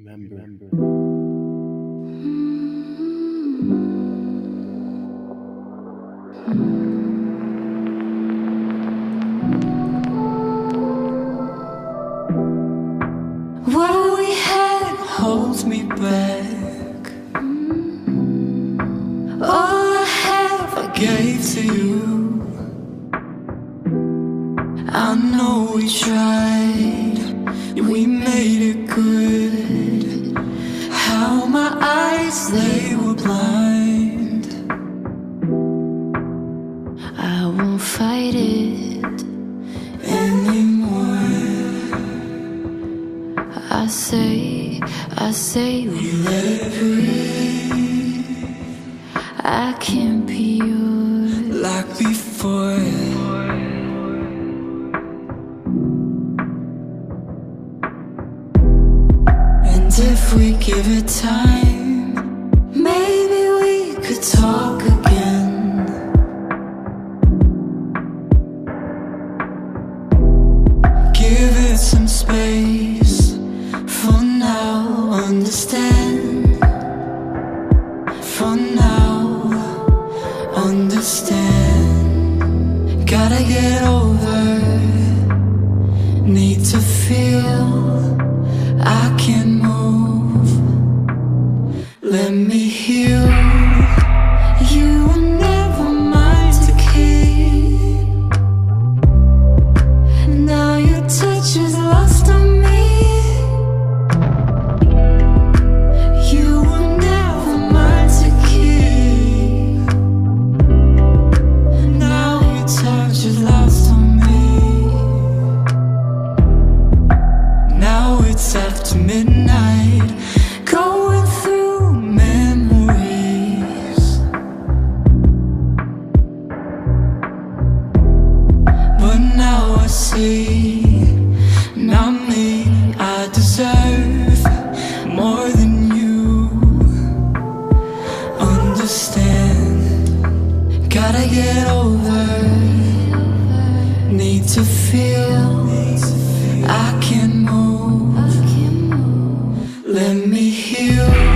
remember. What we had holds me back. All I have I gave to you. I know we tried, we made it good. How my eyes, they were blind. I won't fight it anymore. I say we let it breathe. I can't be yours like before. And if we give it time, maybe we could talk again. Give it some space. For now, understand. For now, understand. Gotta get over. Need to feel. I can move. Let me heal. You were never mine to keep. Now your touch is lost on me. After midnight, going through memories. But now I see, not me. I deserve more than you understand. Gotta get over, need to feel. I can move. Let me heal.